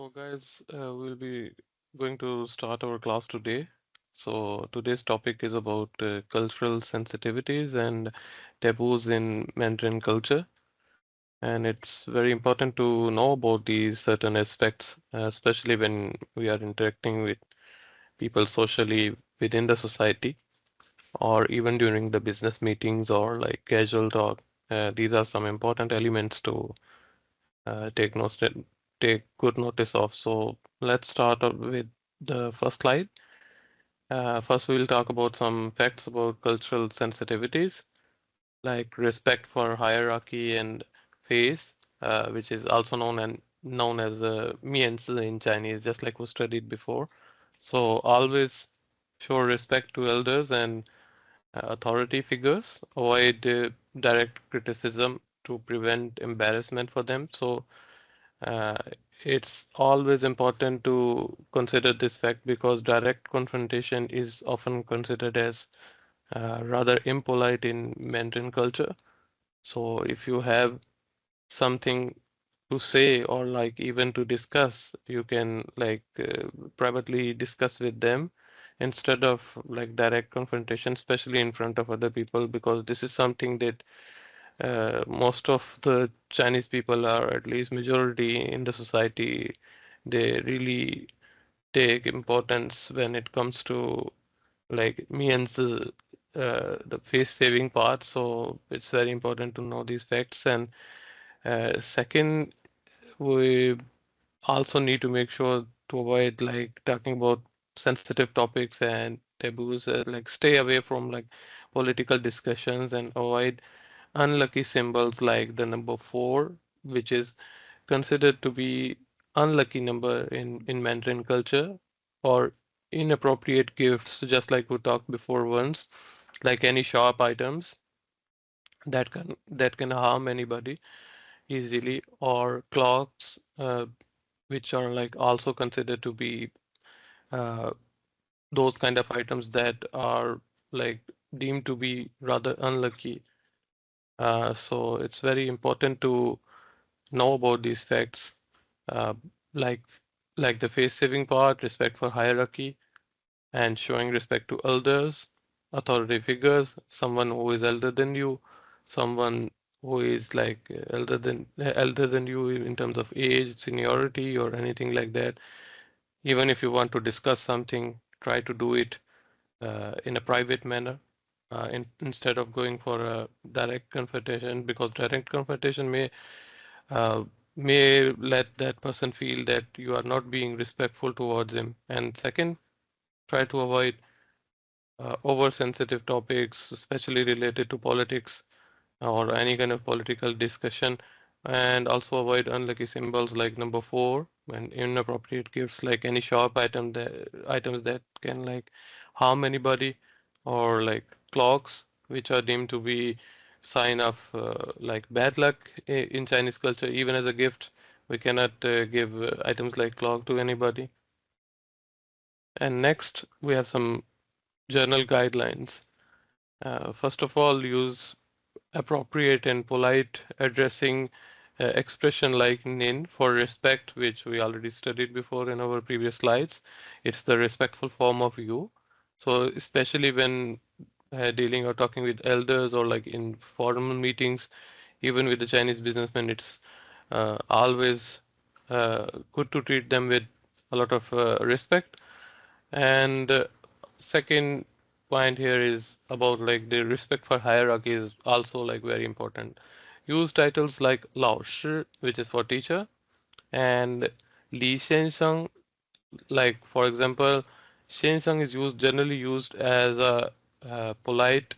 So guys, we'll be going to start our class today. So today's topic is about cultural sensitivities and taboos in Mandarin culture. And it's very important to know about these certain aspects, especially when we are interacting with people socially within the society, or even during the business meetings or like casual talk. These are some important elements to take notes, take good notice of. So let's start up with the first slide. First, we'll talk about some facts about cultural sensitivities, like respect for hierarchy and face, which is also known as mianzi in Chinese, just like we studied before. So always show respect to elders and authority figures. Avoid direct criticism to prevent embarrassment for them. So uh, it's always important to consider this fact because direct confrontation is often considered as rather impolite in Mandarin culture. So if you have something to say or like even to discuss, you can like privately discuss with them instead of like direct confrontation, especially in front of other people, because this is something that most of the Chinese people are, at least majority in the society, they really take importance when it comes to like me and the face saving part. So it's very important to know these facts. And second, we also need to make sure to avoid like talking about sensitive topics and taboos, like stay away from like political discussions and avoid unlucky symbols like the number 4, which is considered to be unlucky number in Mandarin culture, or inappropriate gifts, just like we talked before once, like any sharp items that can harm anybody easily, or clocks, which are like also considered to be uh, those kind of items that are like deemed to be rather unlucky. So it's very important to know about these facts, uh, like like the face saving part, respect for hierarchy, and showing respect to elders, authority figures, someone who is elder than you, someone who is like elder than you in terms of age, seniority, or anything like that. Even if you want to discuss something, try to do it in a private manner. Instead of going for a direct confrontation, because direct confrontation uh, may let that person feel that you are not being respectful towards him. And second, try to avoid oversensitive topics, especially related to politics or any kind of political discussion, and also avoid unlucky symbols like number 4 and inappropriate gifts like any sharp items that can like harm anybody, or like clocks which are deemed to be sign of like bad luck in Chinese culture. Even as a gift, we cannot give items like clock to anybody. And next, we have some journal guidelines. First of all, use appropriate and polite addressing expression like nin for respect, which we already studied before in our previous slides. It's the respectful form of you. So especially when dealing or talking with elders or like in formal meetings, even with the Chinese businessmen, it's always good to treat them with a lot of respect. And second point here is about like the respect for hierarchy is also like very important. Use titles like 老师, which is for teacher, and 李先生, like for example, 先生 is generally used as a polite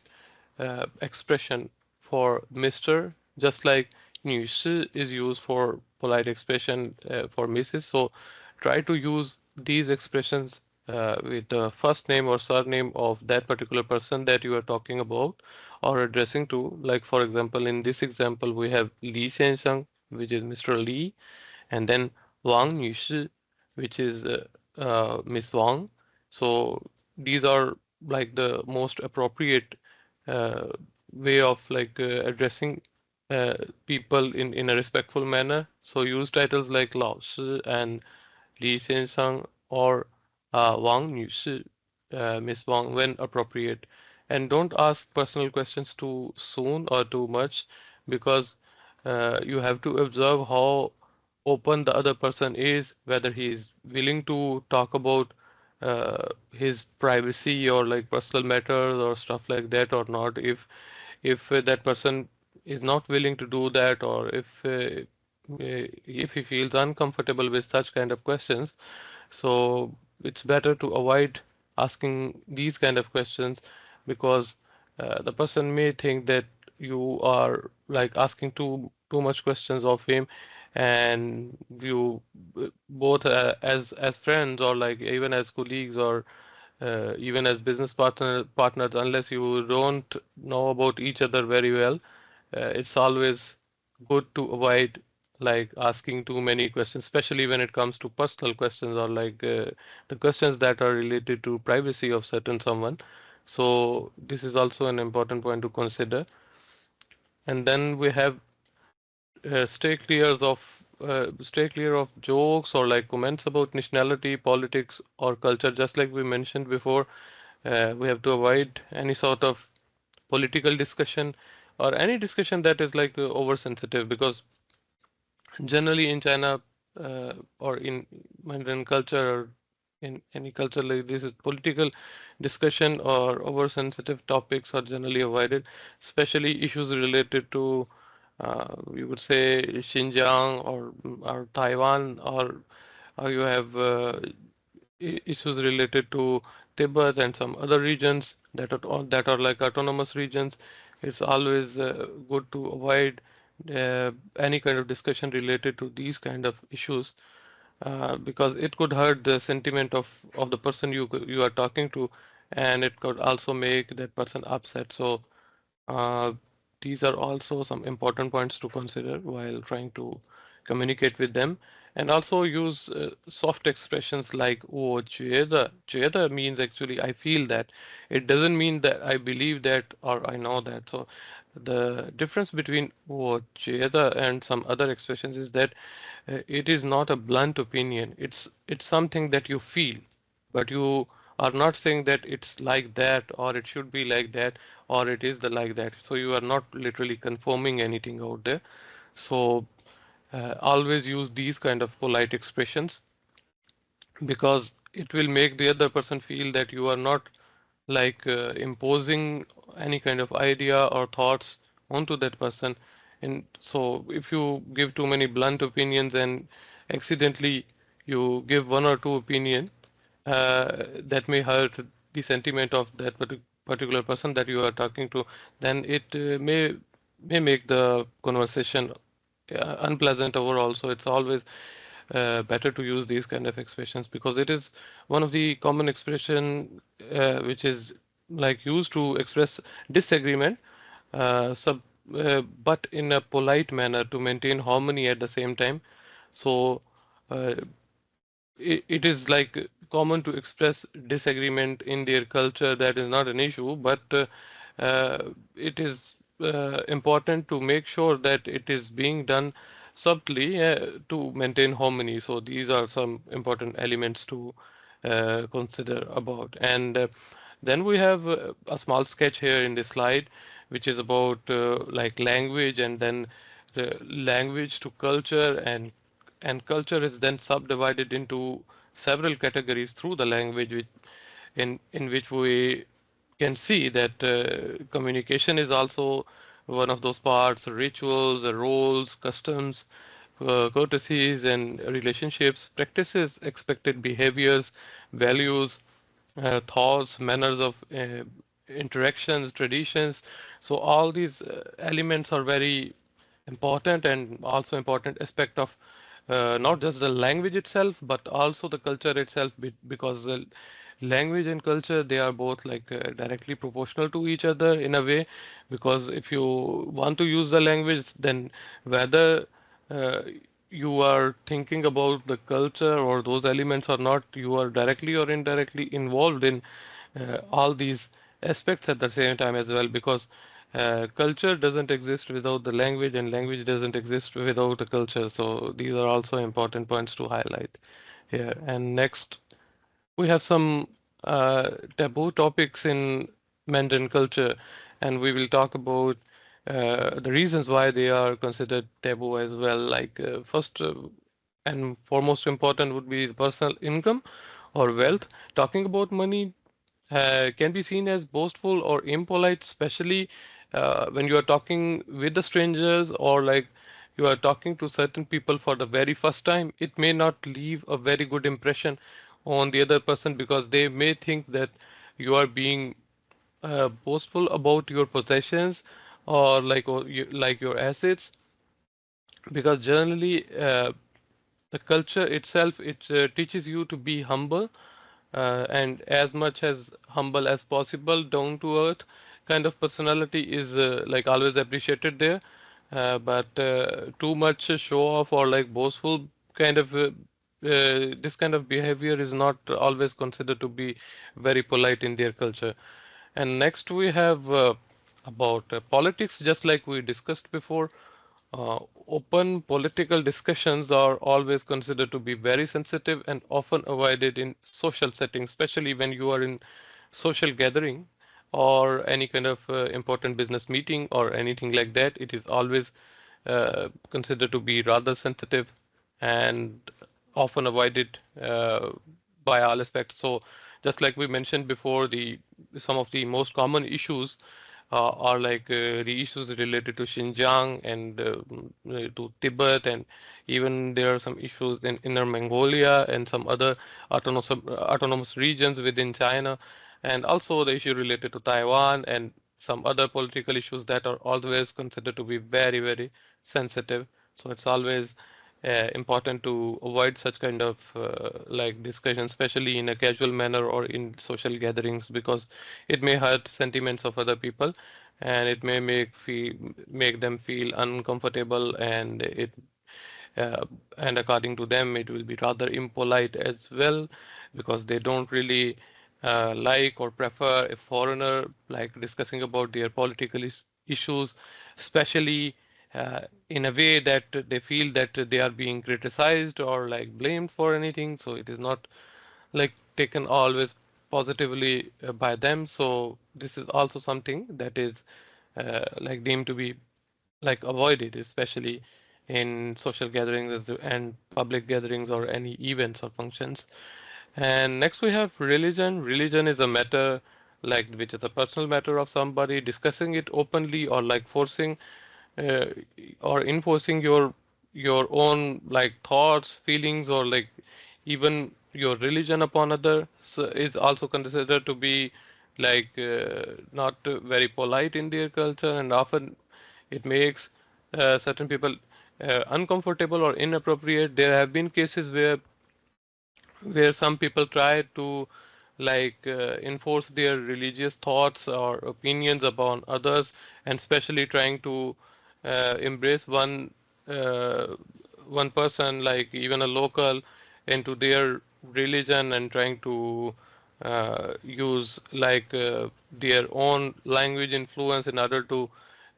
expression for Mr., just like 女士 is used for polite expression for Mrs. So try to use these expressions with the first name or surname of that particular person that you are talking about or addressing to. Like for example, in this example, we have Li Xianxiang, which is Mr. Li, and then Wang 女士, which is Miss Wang. So these are like the most appropriate uh, way of like addressing uh, people in a respectful manner. So use titles like 老师 and Li Xiansang, or Wang 女士, Miss Wang, when appropriate. And don't ask personal questions too soon or too much, because you have to observe how open the other person is, whether he is willing to talk about his privacy or like personal matters or stuff like that or not. If that person is not willing to do that, or if he feels uncomfortable with such kind of questions, so it's better to avoid asking these kind of questions, because the person may think that you are like asking too much questions of him, and you both as friends, or like even as colleagues, or even as business partners, unless you don't know about each other very well, it's always good to avoid like asking too many questions, especially when it comes to personal questions, or like the questions that are related to privacy of certain someone. So this is also an important point to consider. And then we have stay clear of jokes or like comments about nationality, politics, or culture. Just like we mentioned before, we have to avoid any sort of political discussion or any discussion that is like oversensitive, because generally in China, or in Mandarin culture, or in any culture like this, is political discussion or oversensitive topics are generally avoided, especially issues related to you would say Xinjiang, or Taiwan, or you have issues related to Tibet and some other regions that are like autonomous regions. It's always good to avoid any kind of discussion related to these kind of issues, because it could hurt the sentiment of the person you are talking to, and it could also make that person upset. So uh, these are also some important points to consider while trying to communicate with them. And also use soft expressions like "oh, 觉得" means actually I feel that. It doesn't mean that I believe that or I know that. So the difference between "我觉得" and some other expressions is that it is not a blunt opinion. It's something that you feel, but you are not saying that it's like that, or it should be like that, or it is the like that. So you are not literally confirming anything out there. So always use these kind of polite expressions, because it will make the other person feel that you are not like imposing any kind of idea or thoughts onto that person. And so if you give too many blunt opinions and accidentally you give one or two opinion, that may hurt the sentiment of that particular person that you are talking to, then it may make the conversation unpleasant overall. So it's always better to use these kind of expressions, because it is one of the common expression which is like used to express disagreement, sub but in a polite manner to maintain harmony at the same time. So uh, it is like common to express disagreement in their culture. That is not an issue, but it is important to make sure that it is being done subtly to maintain harmony. So these are some important elements to consider about. And then we have a small sketch here in this slide, which is about like language, and then the language to culture, and culture is then subdivided into several categories through the language, which in which we can see that communication is also one of those parts. Rituals, roles, customs, courtesies, and relationships, practices, expected behaviors, values, thoughts, manners of interactions, traditions. So all these elements are very important, and also important aspect of not just the language itself, but also the culture itself, because the language and culture, they are both like directly proportional to each other in a way. Because if you want to use the language, then whether uh, you are thinking about the culture or those elements or not, you are directly or indirectly involved in all these aspects at the same time as well. Because culture doesn't exist without the language, and language doesn't exist without a culture. So these are also important points to highlight. Yeah, and next we have some taboo topics in Mandarin culture, and we will talk about the reasons why they are considered taboo as well. Like first and foremost important would be personal income or wealth. Talking about money can be seen as boastful or impolite, especially when you are talking with the strangers or like you are talking to certain people for the very first time. It may not leave a very good impression on the other person because they may think that you are being boastful about your possessions or like your assets, because generally the culture itself it teaches you to be humble and as much as humble as possible, down to earth kind of personality is like always appreciated there. But too much show off or like boastful kind of this kind of behavior is not always considered to be very polite in their culture. And next we have about politics, just like we discussed before. Open political discussions are always considered to be very sensitive and often avoided in social settings, especially when you are in social gathering or any kind of important business meeting or anything like that. It is always considered to be rather sensitive and often avoided by all aspects. So, just like we mentioned before, the some of the most common issues are like the issues related to Xinjiang and to Tibet, and even there are some issues in Inner Mongolia and some other autonomous regions within China, and also the issue related to Taiwan and some other political issues that are always considered to be very, very sensitive. So it's always important to avoid such kind of like discussion, especially in a casual manner or in social gatherings, because it may hurt sentiments of other people and it may make them feel uncomfortable, uh, and according to them it will be rather impolite as well, because they don't really like or prefer a foreigner like discussing about their political issues, especially in a way that they feel that they are being criticized or like blamed for anything. So it is not like taken always positively by them. So this is also something that is like deemed to be like avoided, especially in social gatherings and public gatherings or any events or functions. And next we have religion. Religion is a matter like which is a personal matter of somebody. Discussing it openly or like forcing uh, or enforcing your own like thoughts, feelings, or like even your religion upon others is also considered to be like not very polite in their culture, and often it makes certain people uncomfortable or inappropriate. There have been cases where some people try to like enforce their religious thoughts or opinions upon others, and especially trying to embrace uh, one person, like even a local, into their religion, and trying to use like their own language influence in order to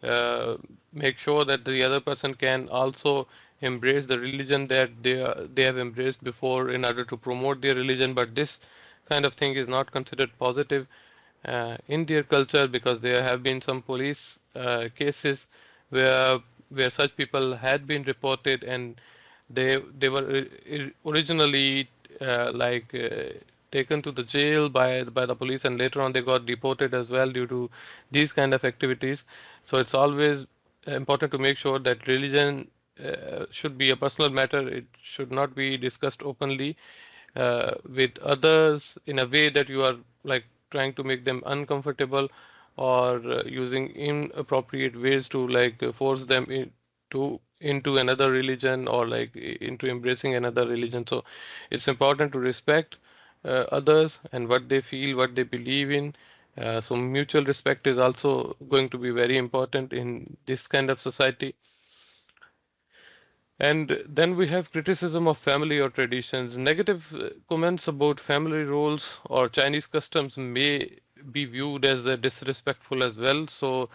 uh, make sure that the other person can also embrace the religion that they have embraced before in order to promote their religion. But this kind of thing is not considered positive in their culture, because there have been some police cases where such people had been reported, and they were originally like taken to the jail by the police, and later on they got deported as well due to these kind of activities. So it's always important to make sure that religion should be a personal matter. It should not be discussed openly with others in a way that you are like trying to make them uncomfortable, or using inappropriate ways to like force them into another religion, or like into embracing another religion. So it's important to respect others and what they feel, what they believe in. So mutual respect is also going to be very important in this kind of society. And then we have criticism of family or traditions. Negative comments about family roles or Chinese customs may be viewed as disrespectful as well. So,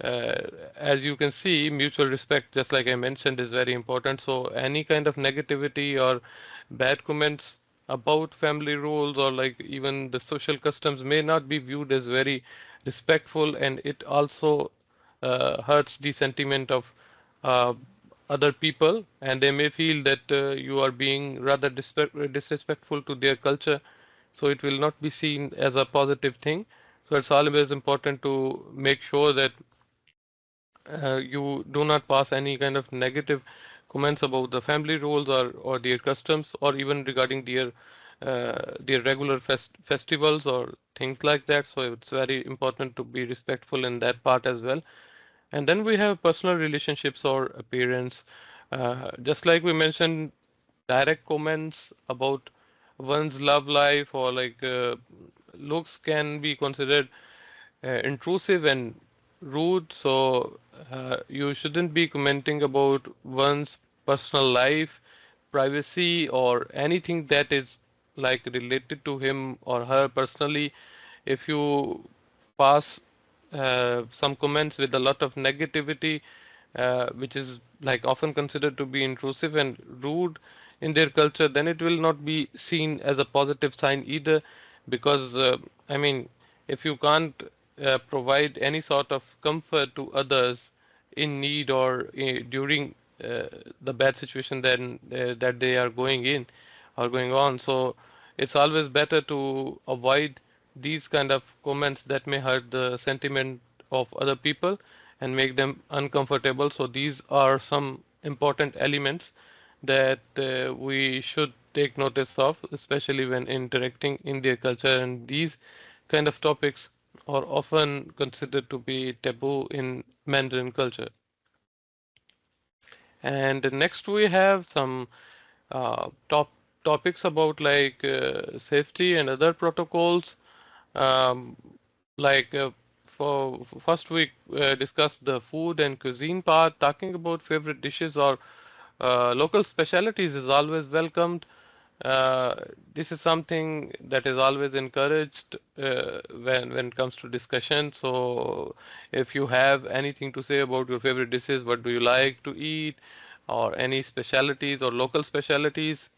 uh, as you can see, mutual respect, just like I mentioned, is very important. So, any kind of negativity or bad comments about family roles or like even the social customs may not be viewed as very respectful, and it also hurts the sentiment of uh, other people, and they may feel that you are being rather disrespectful to their culture, so it will not be seen as a positive thing. So it's always important to make sure that you do not pass any kind of negative comments about the family roles or their customs or even regarding their regular festivals or things like that. So it's very important to be respectful in that part as well. And then we have personal relationships or appearance. Just like we mentioned, direct comments about one's love life or like looks can be considered intrusive and rude. So you shouldn't be commenting about one's personal life, privacy, or anything that is like related to him or her personally. If you pass some comments with a lot of negativity, which is like often considered to be intrusive and rude in their culture, then it will not be seen as a positive sign either. Because, I mean, if you can't provide any sort of comfort to others in need or during the bad situation then that they are going in or going on, so it's always better to avoid these kind of comments that may hurt the sentiment of other people and make them uncomfortable. So these are some important elements that we should take notice of, especially when interacting in their culture. And these kind of topics are often considered to be taboo in Mandarin culture. And next we have some topics about like safety and other protocols. Um, like first we discussed the food and cuisine part. Talking about favorite dishes or local specialties is always welcomed. Uh, this is something that is always encouraged when it comes to discussion. So if you have anything to say about your favorite dishes, what do you like to eat, or any specialties or local specialties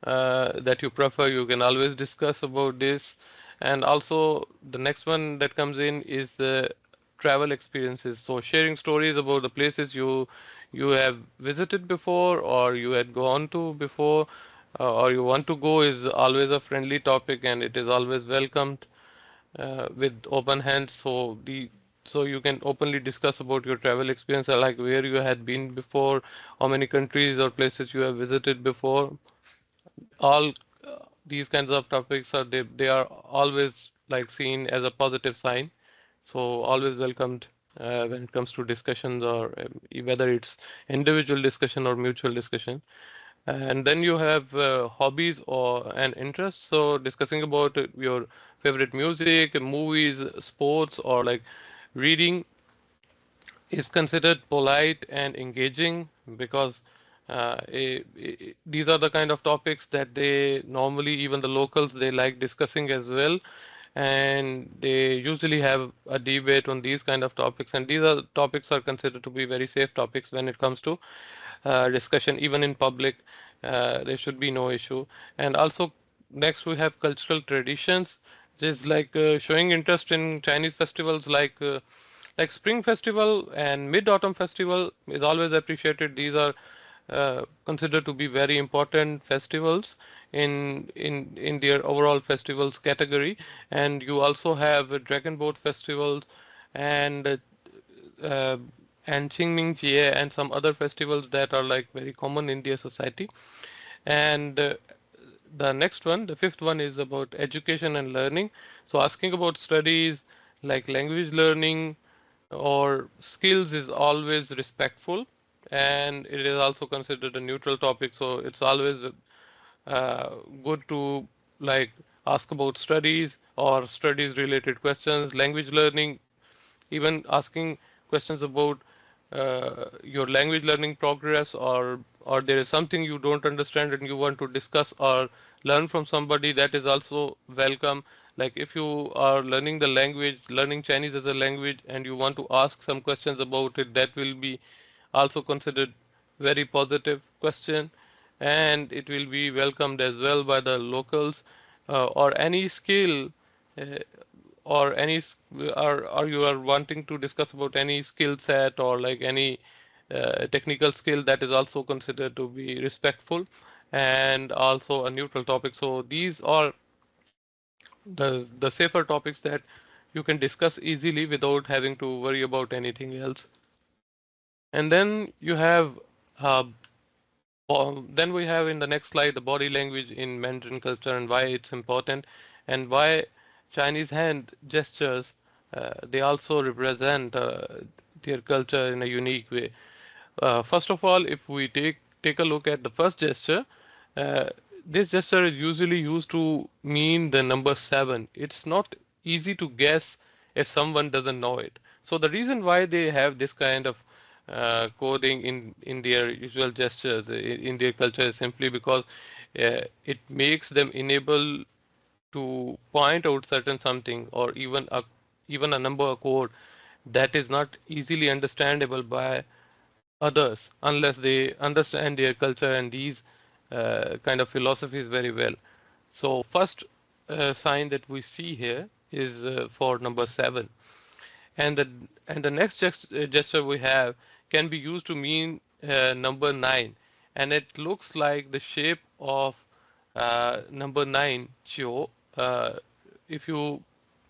that you prefer, you can always discuss about this. And also the next one that comes in is the travel experiences. So sharing stories about the places you have visited before or you had gone to before or you want to go is always a friendly topic, and it is always welcomed with open hands. So you can openly discuss about your travel experience, like where you had been before, how many countries or places you have visited before. All these kinds of topics they are always like seen as a positive sign, so always welcomed when it comes to discussions or whether it's individual discussion or mutual discussion. And then you have hobbies or an interest, so discussing about your favorite music, movies, sports, or like reading is considered polite and engaging because these are the kind of topics that they normally, even the locals, they like discussing as well. And they usually have a debate on these kind of topics, and these are topics are considered to be very safe topics when it comes to discussion even in public. There should be no issue. And also next we have cultural traditions, which is like showing interest in Chinese festivals like Spring Festival and Mid Autumn Festival is always appreciated. These are considered to be very important festivals in their overall festivals category. And you also have Dragon Boat festivals and uh, and Qingming Jie and some other festivals that are like very common in their society. And the next one, the fifth one, is about education and learning. So asking about studies like language learning or skills is always respectful, and it is also considered a neutral topic. So it's always uh, good to like ask about studies or studies related questions, language learning, even asking questions about your language learning progress, or there is something you don't understand and you want to discuss or learn from somebody, that is also welcome. Like if you are learning the language, learning Chinese as a language, and you want to ask some questions about it, that will be also considered very positive question. and it will be welcomed as well by the locals, or any skill, uh, or any or you are wanting to discuss about any skill set or like any technical skill, that is also considered to be respectful and also a neutral topic. So these are the safer topics that you can discuss easily without having to worry about anything else. And then you have uh, then we have in the next slide the body language in Mandarin culture and why it's important, and why Chinese hand gestures, they also represent their culture in a unique way. First of all, if we take a look at the first gesture, uh, this gesture is usually used to mean the number 7. It's not easy to guess if someone doesn't know it. So the reason why they have this kind of coding in their usual gestures in their culture is simply because it makes them enable to point out certain something, or even a number or code that is not easily understandable by others unless they understand their culture and these kind of philosophies very well. So first sign that we see here is for number 7, and the next gesture we have can be used to mean number 9, and it looks like the shape of number 9 Chio. If you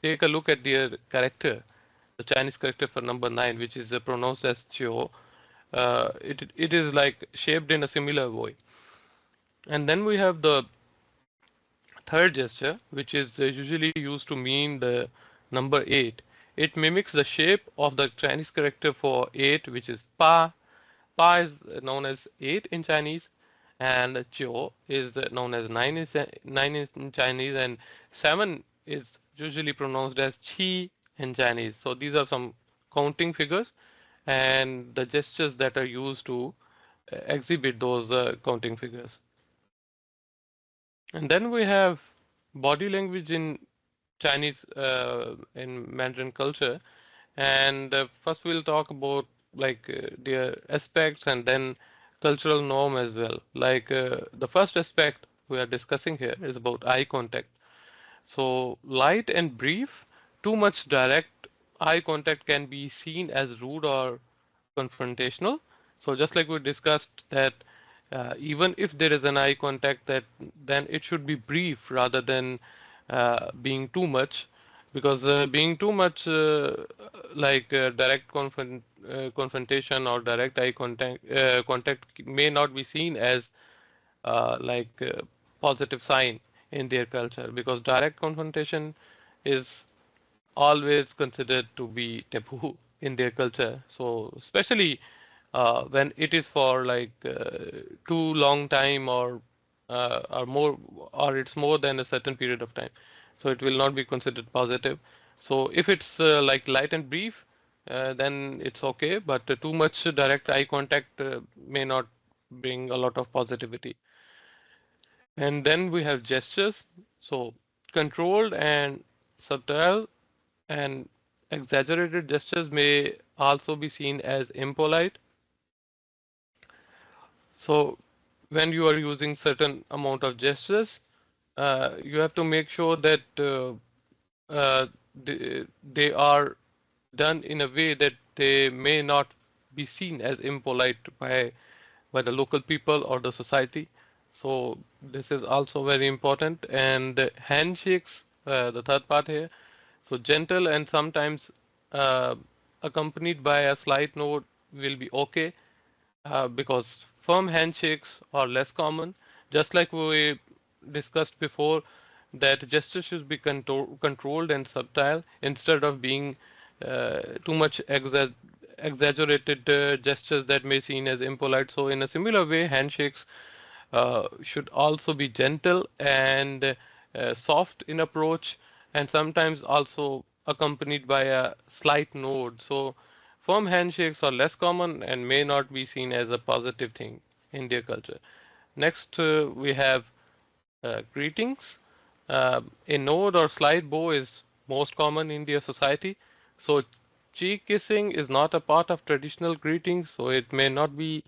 take a look at their character, the Chinese character for number 9, which is pronounced as Chio, it is like shaped in a similar way. And then we have the third gesture, which is usually used to mean the number 8. It mimics the shape of the Chinese character for 8, which is Pa. Pa is known as 8 in Chinese, and Jiu is known as 9 in Chinese, and 7 is usually pronounced as Qi in Chinese. So these are some counting figures and the gestures that are used to exhibit those counting figures. And then we have body language in Chinese, in Mandarin culture. And first we'll talk about like their aspects and then cultural norm as well. Like the first aspect we are discussing here is about eye contact. So light and brief, too much direct eye contact can be seen as rude or confrontational. So just like we discussed that even if there is an eye contact, that then it should be brief rather than being too much, because being too much like direct confrontation or direct eye contact may not be seen as like positive sign in their culture, because direct confrontation is always considered to be taboo in their culture. So especially when it is for like too long time, or more, or it's more than a certain period of time, so it will not be considered positive. So if it's like light and brief, then it's okay, but too much direct eye contact may not bring a lot of positivity. And then we have gestures. So controlled and subtle and exaggerated gestures may also be seen as impolite. So when you are using certain amount of gestures, you have to make sure that they are done in a way that they may not be seen as impolite by the local people or the society. So this is also very important. And handshakes, the third part here. So gentle and sometimes uh, accompanied by a slight note will be okay, because firm handshakes are less common. Just like we discussed before, that gesture should be controlled and subtle instead of being too much exaggerated gestures that may seen as impolite. So in a similar way, handshakes should also be gentle and soft in approach, and sometimes also accompanied by a slight nod. So firm handshakes are less common and may not be seen as a positive thing in their culture. Next, we have greetings. A nod or slight bow is most common in their society. So cheek kissing is not a part of traditional greetings, so it may not be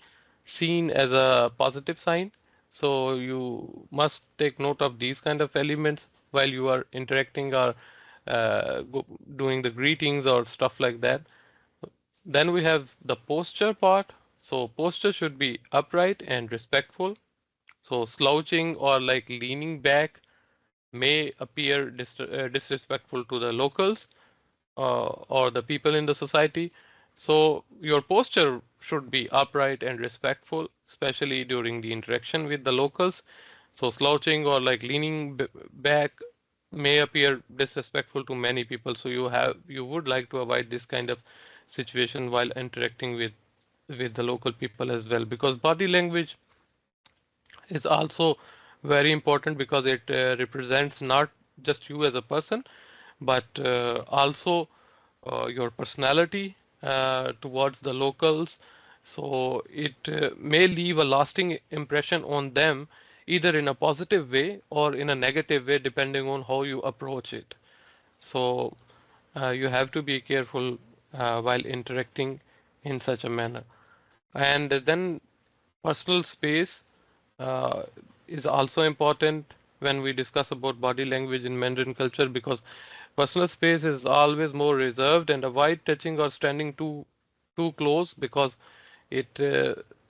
seen as a positive sign. So you must take note of these kind of elements while you are interacting or doing the greetings or stuff like that. Then we have the posture part. So posture should be upright and respectful. So slouching or like leaning back may appear disrespectful to the locals or the people in the society. So your posture should be upright and respectful, especially during the interaction with the locals. So slouching or like leaning back may appear disrespectful to many people. So you would like to avoid this kind of situation while interacting with the local people as well, because body language is also very important because it represents not just you as a person, but also your personality towards the locals. So it may leave a lasting impression on them, either in a positive way or in a negative way, depending on how you approach it. So you have to be careful while interacting in such a manner. And then personal space uh, is also important when we discuss about body language in Mandarin culture, because personal space is always more reserved, and avoid touching or standing too close, because it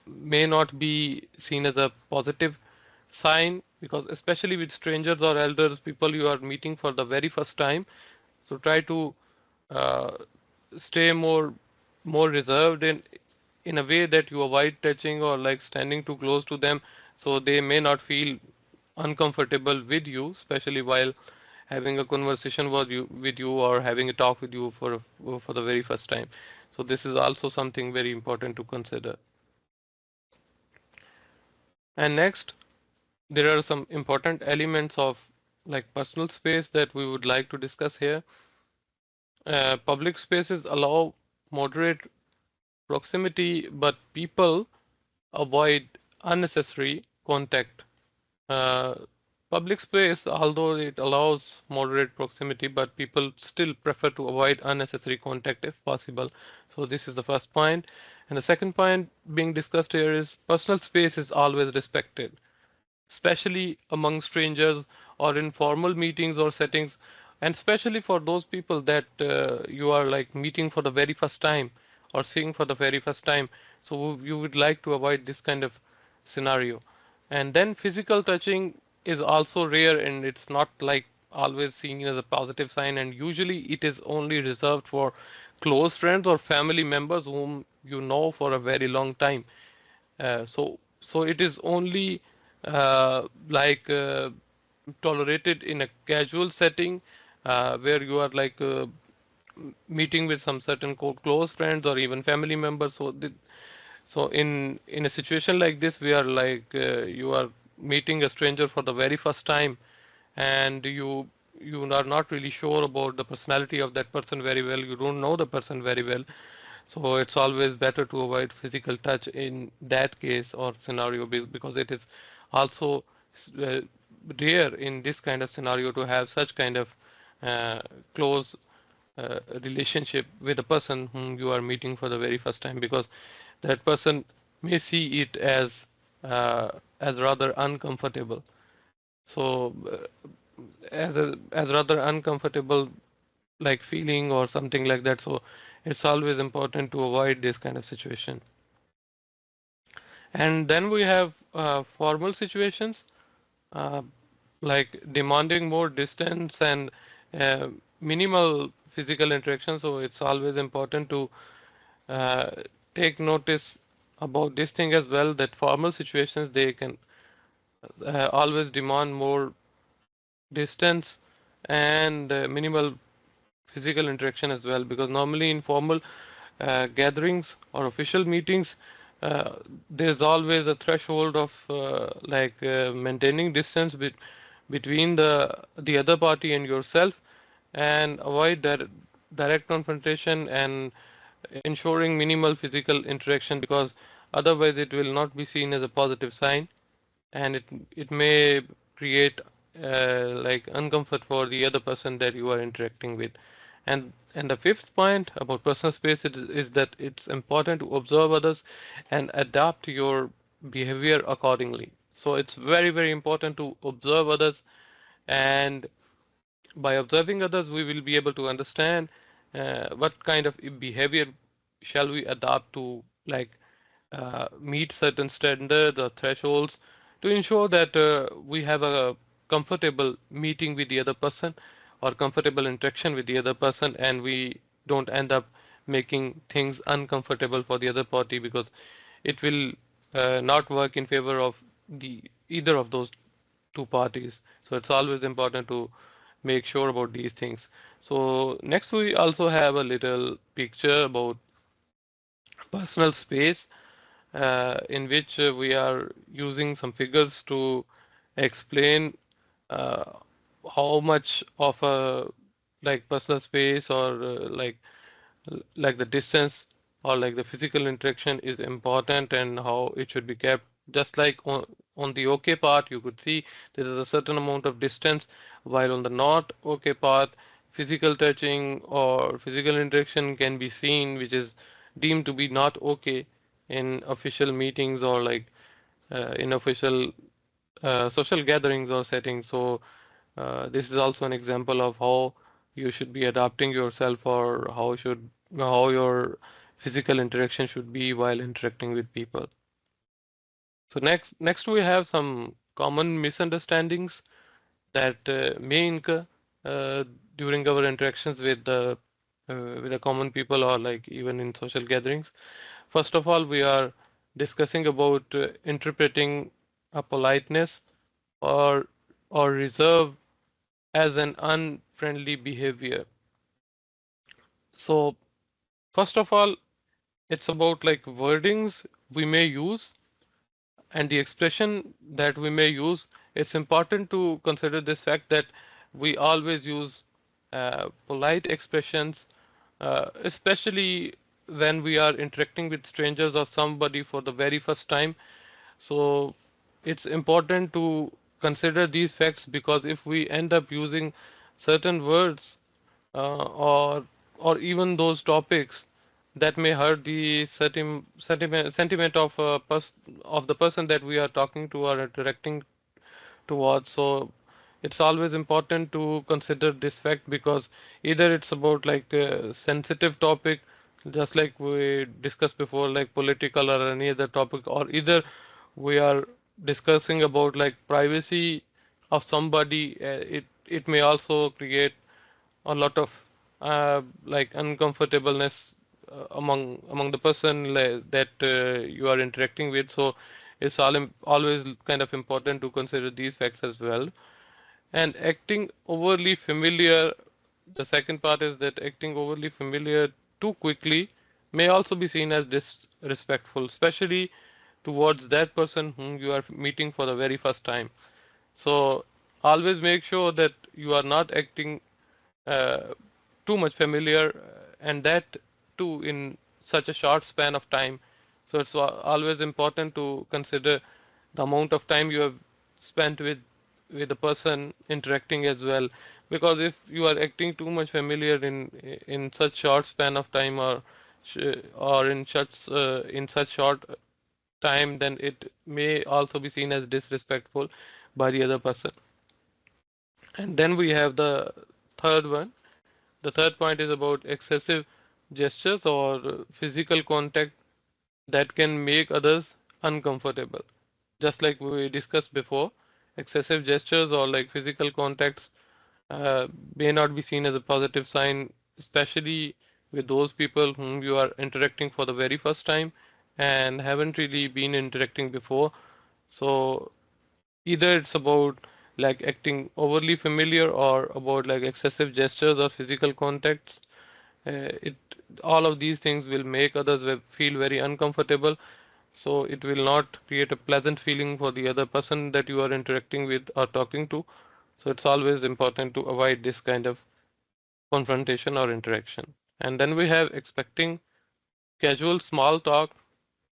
may not be seen as a positive sign, because especially with strangers or elders, people you are meeting for the very first time. So try to uh, stay more reserved in a way that you avoid touching or like standing too close to them, so they may not feel uncomfortable with you, especially while having a conversation with you or having a talk with you for the very first time. So this is also something very important to consider. And next, there are some important elements of like personal space that we would like to discuss here. Public spaces allow moderate proximity, but people avoid unnecessary contact. Uh, Public space, although it allows moderate proximity, but people still prefer to avoid unnecessary contact if possible. So this is the first point. And the second point being discussed here is personal space is always respected, especially among strangers or in formal meetings or settings, and especially for those people that you are like meeting for the very first time or seeing for the very first time. So you would like to avoid this kind of scenario. And then physical touching is also rare, and it's not like always seen as a positive sign, and usually it is only reserved for close friends or family members whom you know for a very long time. So it is only like tolerated in a casual setting where you are like meeting with some certain close friends or even family members. So in a situation like this, we are like you are meeting a stranger for the very first time, and you are not really sure about the personality of that person very well. You don't know the person very well, so it's always better to avoid physical touch in that case or scenario, because it is also uh, rare in this kind of scenario to have such kind of uh, close relationship with a person whom you are meeting for the very first time, because that person may see it as rather uncomfortable. So as rather uncomfortable like feeling or something like that. So it's always important to avoid this kind of situation. And then we have formal situations uh, like demanding more distance and uh, minimal physical interaction. So it's always important to uh, take notice about this thing as well, that formal situations, they can always demand more distance and minimal physical interaction as well, because normally in formal gatherings or official meetings, there's always a threshold of maintaining distance between the other party and yourself, and avoid direct confrontation and ensuring minimal physical interaction, because otherwise it will not be seen as a positive sign, and it may create like uncomfort for the other person that you are interacting with. And the fifth point about personal space is that it's important to observe others and adapt your behavior accordingly. So it's very, very important to observe others, and by observing others, we will be able to understand what kind of behavior shall we adopt to like meet certain standards or thresholds to ensure that we have a comfortable meeting with the other person or comfortable interaction with the other person, and we don't end up making things uncomfortable for the other party, because it will not work in favor of the either of those two parties. So it's always important to make sure about these things. So next we also have a little picture about personal space, in which we are using some figures to explain uh, how much of a like personal space or like the distance or like the physical interaction is important and how it should be kept. Just like on the OK part, you could see there is a certain amount of distance, while on the not OK part, physical touching or physical interaction can be seen, which is deemed to be not okay in official meetings or like in official social gatherings or settings. So this is also an example of how you should be adapting yourself, or how your physical interaction should be while interacting with people. So next we have some common misunderstandings that may incur uh, during our interactions with the common people or like even in social gatherings. First of all, we are discussing about interpreting a politeness or reserve as an unfriendly behavior. So first of all, it's about like wordings we may use and the expression that we may use. It's important to consider this fact that we always use polite expressions, especially when we are interacting with strangers or somebody for the very first time. So it's important to consider these facts, because if we end up using certain words or even those topics that may hurt the sentiment of of the person that we are talking to or interacting towards. So it's always important to consider this fact, because either it's about like a sensitive topic, just like we discussed before, like political or any other topic, or either we are discussing about like privacy of somebody. It may also create a lot of like uncomfortableness among the person that you are interacting with. So it's always kind of important to consider these facts as well. And acting overly familiar, the second part is that acting overly familiar too quickly may also be seen as disrespectful, especially towards that person whom you are meeting for the very first time. So always make sure that you are not acting uh, too much familiar, and that too in such a short span of time. So it's always important to consider the amount of time you have spent with the person interacting as well, because if you are acting too much familiar in such short span of time, or in such short time, then it may also be seen as disrespectful by the other person. And then we have the third one. The third point is about excessive gestures or physical contact that can make others uncomfortable. Just like we discussed before, excessive gestures or like physical contacts uh, may not be seen as a positive sign, especially with those people whom you are interacting for the very first time and haven't really been interacting before. So either it's about like acting overly familiar or about like excessive gestures or physical contacts. It all of these things will make others feel very uncomfortable, so it will not create a pleasant feeling for the other person that you are interacting with or talking to. So it's always important to avoid this kind of confrontation or interaction. And then we have expecting casual small talk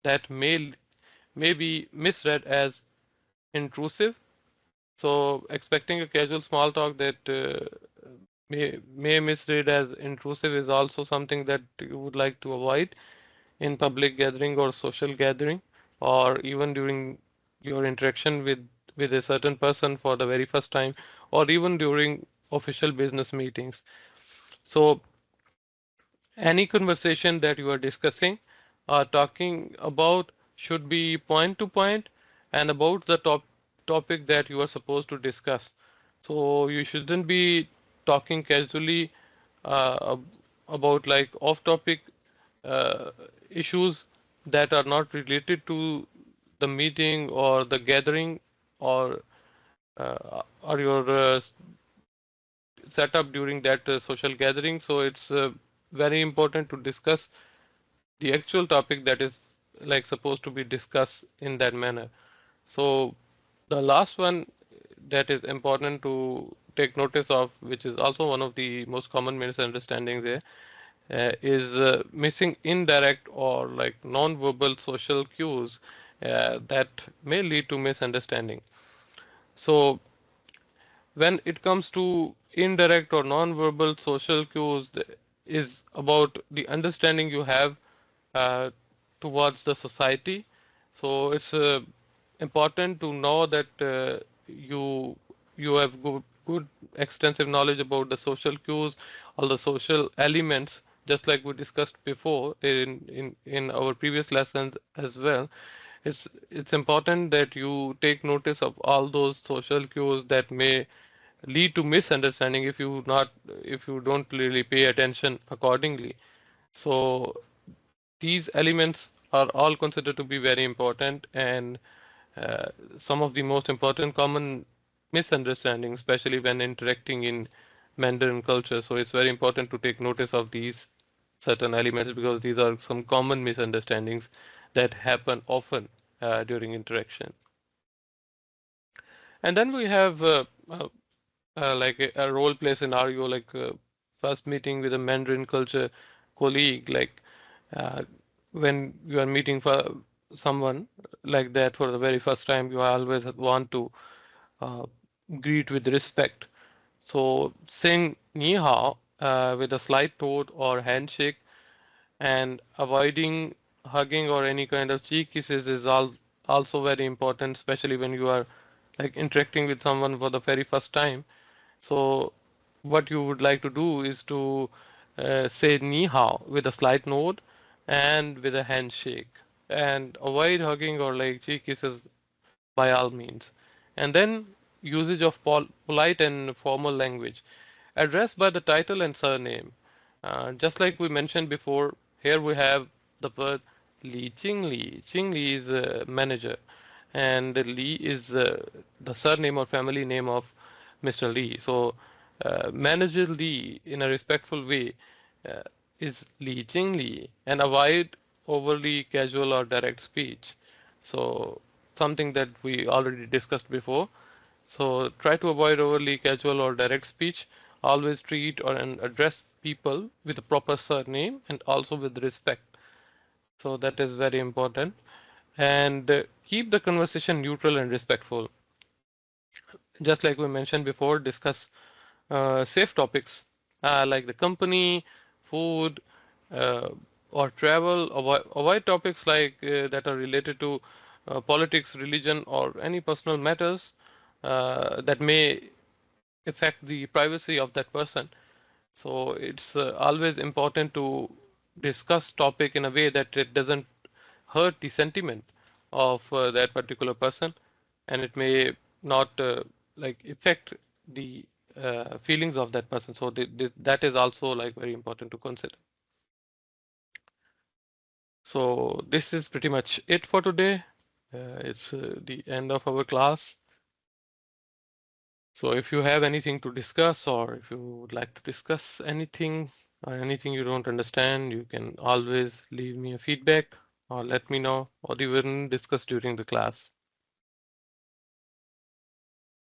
that may be misread as intrusive. So expecting a casual small talk that may misread as intrusive is also something that you would like to avoid in public gathering or social gathering, or even during your interaction with a certain person for the very first time, or even during official business meetings. So any conversation that you are discussing or talking about should be point to point and about the topic that you are supposed to discuss. So you shouldn't be talking casually about like off topic uh, issues that are not related to the meeting or the gathering or your setup during that social gathering. So it's very important to discuss the actual topic that is like supposed to be discussed in that manner. So the last one that is important to take notice of, which is also one of the most common misunderstandings here, is missing indirect or like non-verbal social cues that may lead to misunderstanding. So when it comes to indirect or non-verbal social cues, is about the understanding you have uh, towards the society. So it's important to know that you have good extensive knowledge about the social cues, all the social elements, just like we discussed before in our previous lessons as well. It's important that you take notice of all those social cues that may lead to misunderstanding if you don't really pay attention accordingly. So these elements are all considered to be very important, and uh, some of the most important common misunderstandings, especially when interacting in Mandarin culture. So it's very important to take notice of these certain elements because these are some common misunderstandings that happen often during interaction. And then we have like a role play scenario, like first meeting with a Mandarin culture colleague, like uh, when you are meeting for someone like that for the very first time, you always want to uh, greet with respect. So saying ni hao with a slight nod or handshake and avoiding hugging or any kind of cheek kisses is also very important, especially when you are like interacting with someone for the very first time. So what you would like to do is to say ni hao with a slight nod and with a handshake, and avoid hugging or like cheek kisses by all means. And then usage of polite and formal language. Addressed by the title and surname. Just like we mentioned before, here we have the word Li Qing Li. Qing Li is a manager, and Li is the surname or family name of Mr. Li. So, Manager Li, in a respectful way, uh, is Li Qing Li, and avoid overly casual or direct speech. So, something that we already discussed before. So try to avoid overly casual or direct speech. Always treat or and address people with a proper surname and also with respect. So that is very important. And keep the conversation neutral and respectful. Just like we mentioned before, discuss safe topics like the company, food, uh, or travel. Avoid topics like that are related to politics, religion, or any personal matters that may affect the privacy of that person. So it's always important to discuss topic in a way that it doesn't hurt the sentiment of that particular person, and it may not like affect the feelings of that person. So that is also like very important to consider. So this is pretty much it for today. It's the end of our class. So if you have anything to discuss, or if you would like to discuss anything or anything you don't understand, you can always leave me a feedback or let me know, or even discuss during the class.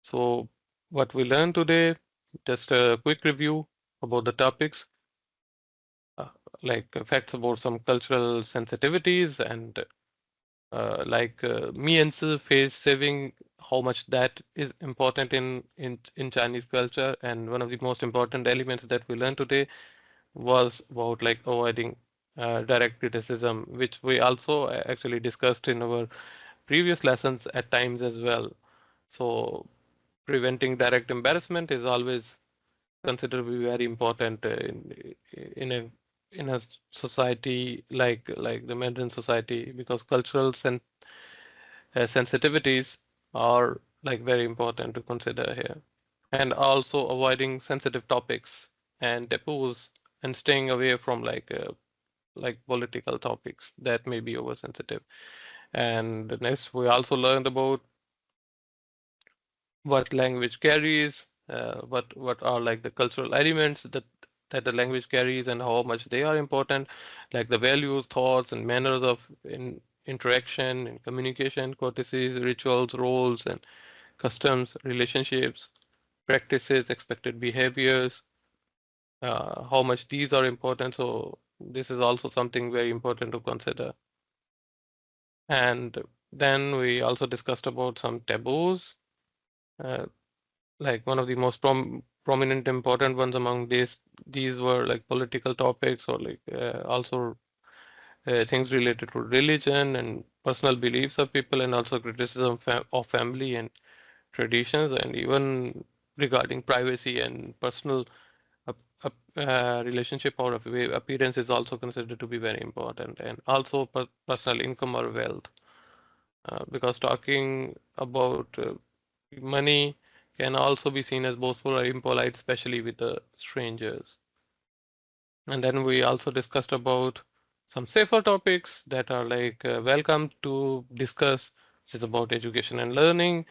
So what we learned today, just a quick review about the topics, uh, like facts about some cultural sensitivities and like me and face saving, how much that is important in Chinese culture. And one of the most important elements that we learned today was about like avoiding direct criticism, which we also actually discussed in our previous lessons at times as well. So preventing direct embarrassment is always considered to be very important in a in a society like the Mandarin society, because cultural sensitivities are like very important to consider here, and also avoiding sensitive topics and taboos, and staying away from like political topics that may be oversensitive. And next, we also learned about what language carries, what are like the cultural elements that the language carries and how much they are important, like the values, thoughts, and manners of interaction and communication, courtesies, rituals, roles, and customs, relationships, practices, expected behaviors, how much these are important. So this is also something very important to consider. And then we also discussed about some taboos. Uh, like one of the most prominent important ones among these were like political topics, or like also things related to religion and personal beliefs of people, and also criticism of family and traditions, and even regarding privacy and personal relationship or appearance is also considered to be very important, and also personal income or wealth, because talking about money can also be seen as boastful or impolite, especially with the strangers. And then we also discussed about some safer topics that are like welcome to discuss, which is about education and learning,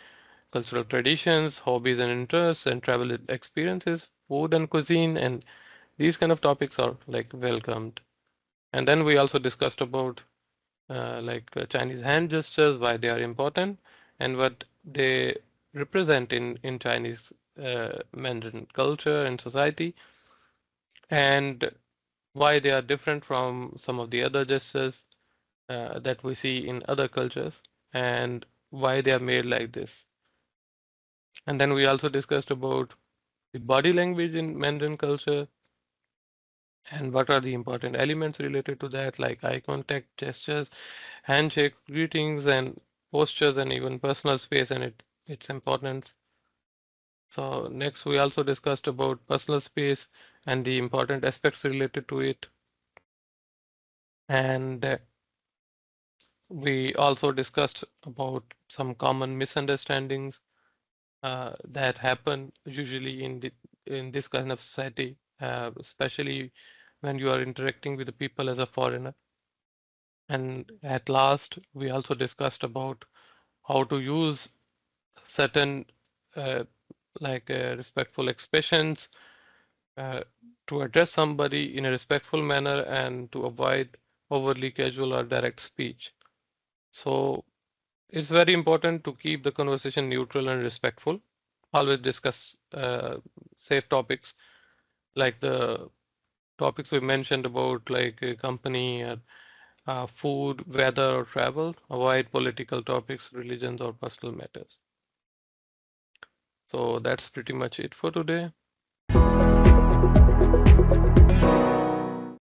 cultural traditions, hobbies and interests, and travel experiences, food and cuisine, and these kind of topics are like welcomed. And then we also discussed about Chinese hand gestures, why they are important, and what they represent in Chinese Mandarin culture and society, and why they are different from some of the other gestures that we see in other cultures, and why they are made like this. And then we also discussed about the body language in Mandarin culture, and what are the important elements related to that, like eye contact, gestures, handshakes, greetings, and postures, and even personal space and its importance. So next, we also discussed about personal space and the important aspects related to it. And we also discussed about some common misunderstandings that happen usually in this kind of society, especially when you are interacting with the people as a foreigner. And at last, we also discussed about how to use certain uh, respectful expressions uh, to address somebody in a respectful manner and to avoid overly casual or direct speech. So it's very important to keep the conversation neutral and respectful. Always discuss safe topics, like the topics we mentioned about, like company, food, weather, or travel. Avoid political topics, religions, or personal matters. So that's pretty much it for today.